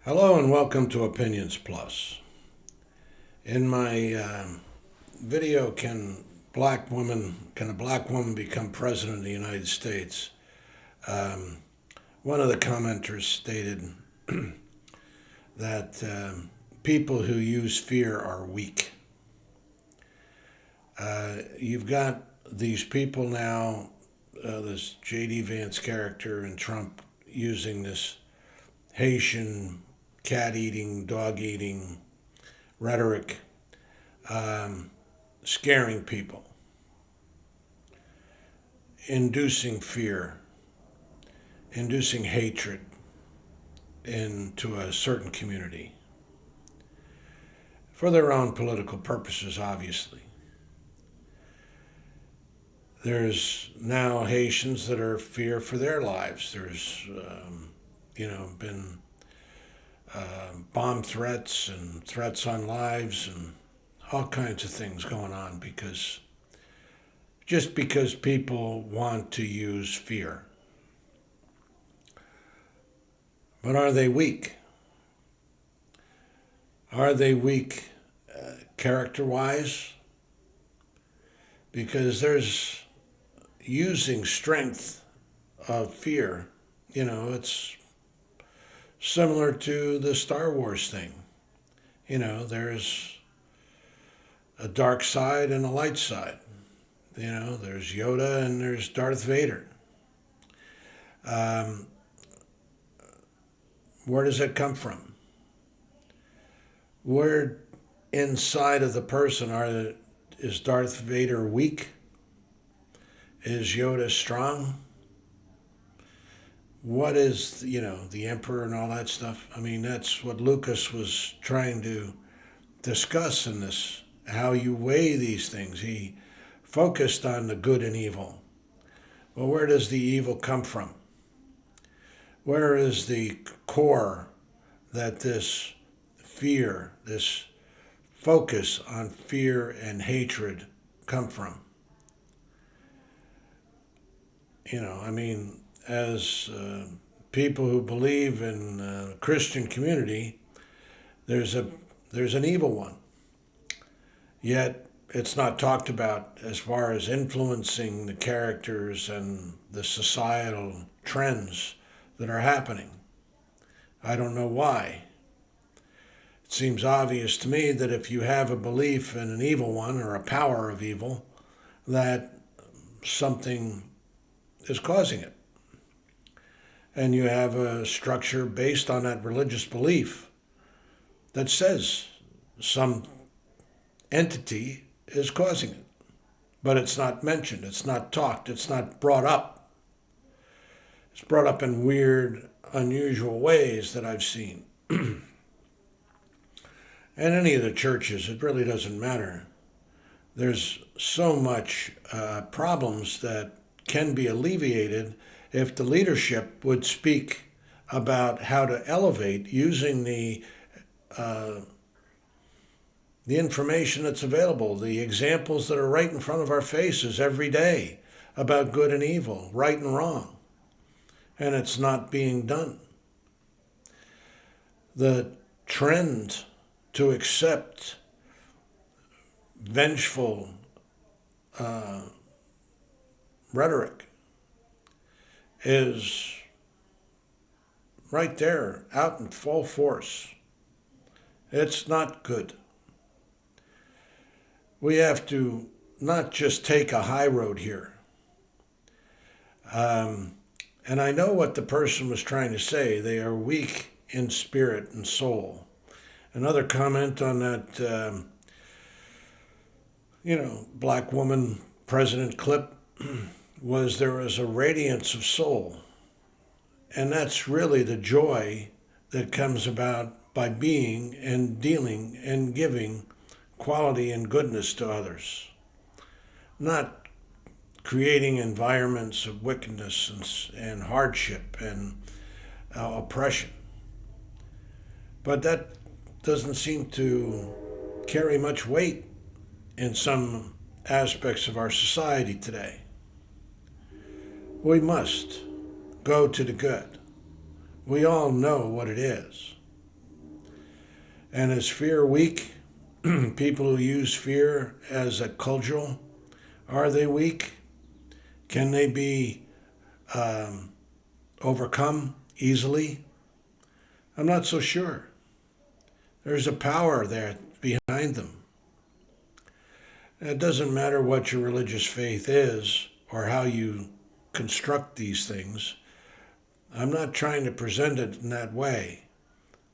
Hello and welcome to Opinions Plus. In my video, can a black woman become president of the United States? Um, One of the commenters stated that people who use fear are weak. You've got these people now, this J.D. Vance character and Trump using this Haitian cat eating, dog eating rhetoric, scaring people, inducing fear, inducing hatred into a certain community for their own political purposes, obviously. There's now Haitians that are fear for their lives. There's, been bomb threats and threats on lives and all kinds of things going on because people want to use fear. But are they weak? Are they weak character wise? Because there's using strength of fear. It's similar to the Star Wars thing. There's a dark side and a light side. There's Yoda and there's Darth Vader. Um, where does it come from? Where inside of the person is Darth Vader weak? Is Yoda strong? What is, the Emperor and all that stuff? I mean, that's what Lucas was trying to discuss in this, how you weigh these things. He focused on the good and evil. Well, where does the evil come from? Where is the core that this fear, this focus on fear and hatred come from? As people who believe in the Christian community, there's an evil one. Yet it's not talked about as far as influencing the characters and the societal trends that are happening. I don't know why. It seems obvious to me that if you have a belief in an evil one or a power of evil, that something is causing it. And you have a structure based on that religious belief that says some entity is causing it. But it's not mentioned, it's not talked, it's not brought up. It's brought up in weird, unusual ways that I've seen. And any of the churches, it really doesn't matter. There's so much problems that can be alleviated if the leadership would speak about how to elevate using the information that's available, the examples that are right in front of our faces every day about good and evil, right and wrong. And it's not being done. The trend to accept vengeful rhetoric is right there, out in full force. It's not good. We have to not just take a high road here. And I know what the person was trying to say. They are weak in spirit and soul. Another comment on that, black woman president clip was there was a radiance of soul. And that's really the joy that comes about by being and dealing and giving quality and goodness to others. Not creating environments of wickedness and hardship and oppression. But that doesn't seem to carry much weight in some aspects of our society today. We must go to the good. We all know what it is. And is fear weak? People who use fear as a cudgel, are they weak? Can they be overcome easily? I'm not so sure. There's a power there behind them. It doesn't matter what your religious faith is or how you construct these things. I'm not trying to present it in that way.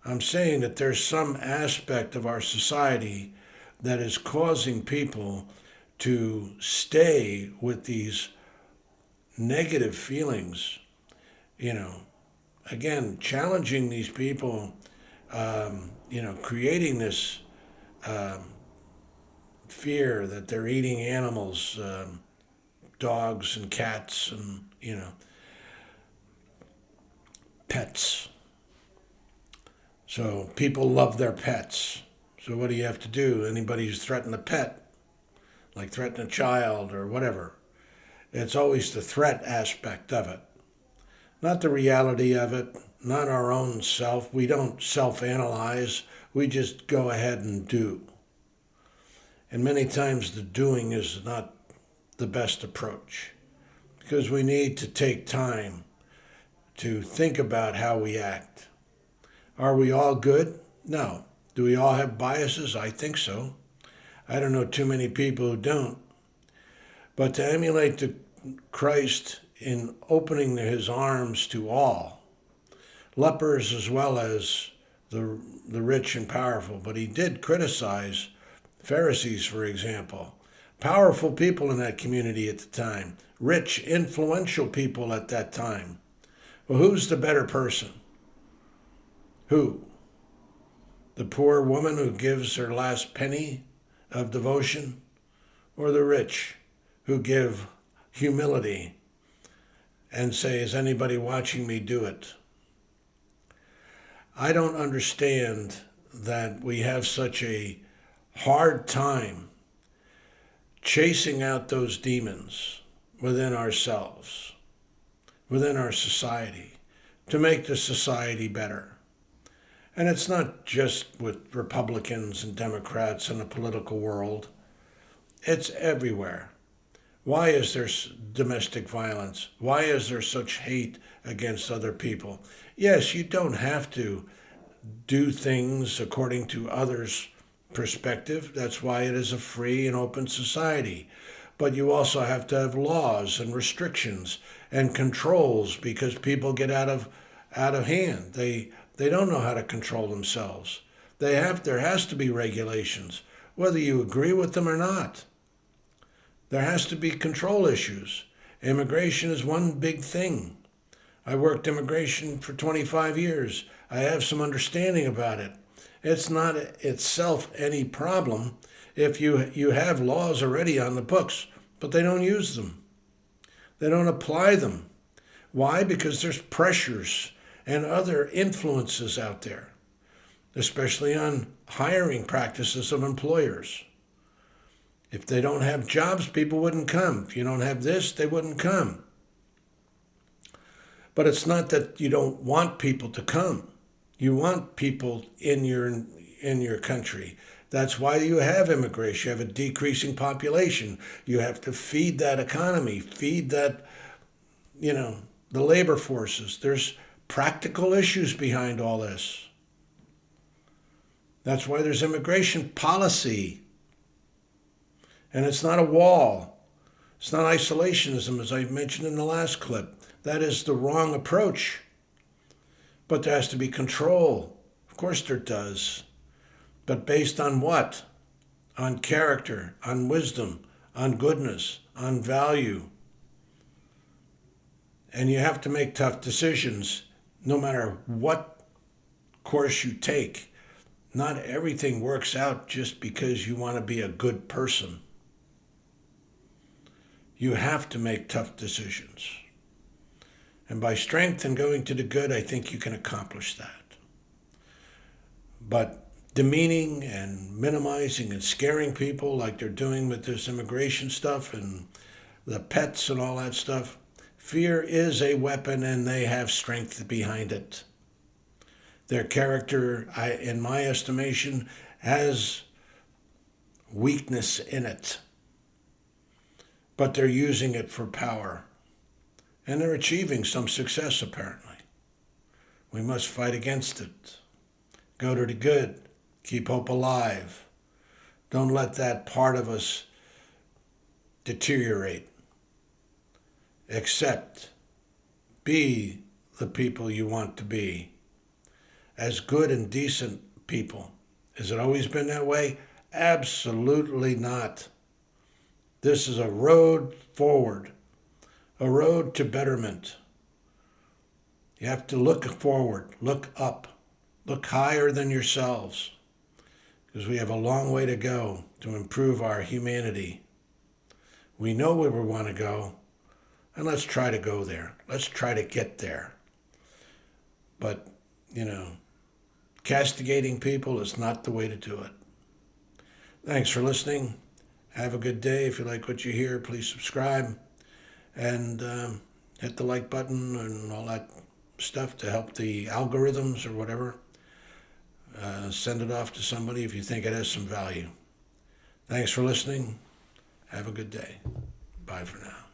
I'm saying that there's some aspect of our society that is causing people to stay with these negative feelings. You know, again, challenging these people, creating this fear that they're eating animals, dogs and cats and, pets. So people love their pets. So what do you have to do? Anybody who's threatened a pet, like threaten a child or whatever, it's always the threat aspect of it, not the reality of it, not our own self. We don't self-analyze. We just go ahead and do. And many times the doing is not the best approach because we need to take time to think about how we act. Are we all good? No. Do we all have biases? I think so. I don't know too many people who don't. But to emulate Christ in opening his arms to all, lepers as well as the rich and powerful. But he did criticize Pharisees, for example, powerful people in that community at the time, rich, influential people at that time. Well, who's the better person? Who? The poor woman who gives her last penny of devotion, or the rich who give humility and say, is anybody watching me do it? I don't understand that we have such a hard time chasing out those demons within ourselves, within our society, to make the society better. And it's not just with Republicans and Democrats in the political world. It's everywhere. Why is there domestic violence? Why is there such hate against other people? Yes, you don't have to do things according to others' perspective. That's why it is a free and open society. But you also have to have laws and restrictions and controls because people get out of hand. They don't know how to control themselves. There has to be regulations, whether you agree with them or not. There has to be control issues. Immigration is one big thing. I worked immigration for 25 years. I have some understanding about it. It's not itself any problem if you have laws already on the books, but they don't use them. They don't apply them. Why? Because there's pressures and other influences out there, especially on hiring practices of employers. If they don't have jobs, people wouldn't come. If you don't have this, they wouldn't come. But it's not that you don't want people to come. You want people in your country. That's why you have immigration. You have a decreasing population. You have to feed that economy, feed that, the labor forces. There's practical issues behind all this. That's why there's immigration policy. And it's not a wall. It's not isolationism, as I mentioned in the last clip. That is the wrong approach. But there has to be control. Of course there does. But based on what? On character, on wisdom, on goodness, on value. And you have to make tough decisions no matter what course you take. Not everything works out just because you want to be a good person. You have to make tough decisions. And by strength and going to the good, I think you can accomplish that. But demeaning and minimizing and scaring people like they're doing with this immigration stuff and the pets and all that stuff, fear is a weapon and they have strength behind it. Their character, in my estimation, has weakness in it, but they're using it for power. And they're achieving some success, apparently. We must fight against it. Go to the good. Keep hope alive. Don't let that part of us deteriorate. Accept. Be the people you want to be. As good and decent people. Has it always been that way? Absolutely not. This is a road forward, a road to betterment. You have to look forward, look up, look higher than yourselves, because we have a long way to go to improve our humanity. We know where we want to go, and let's try to go there. Let's try to get there. But, castigating people is not the way to do it. Thanks for listening. Have a good day. If you like what you hear, please subscribe and hit the like button and all that stuff to help the algorithms or whatever. Send it off to somebody if you think it has some value. Thanks for listening. Have a good day. Bye for now.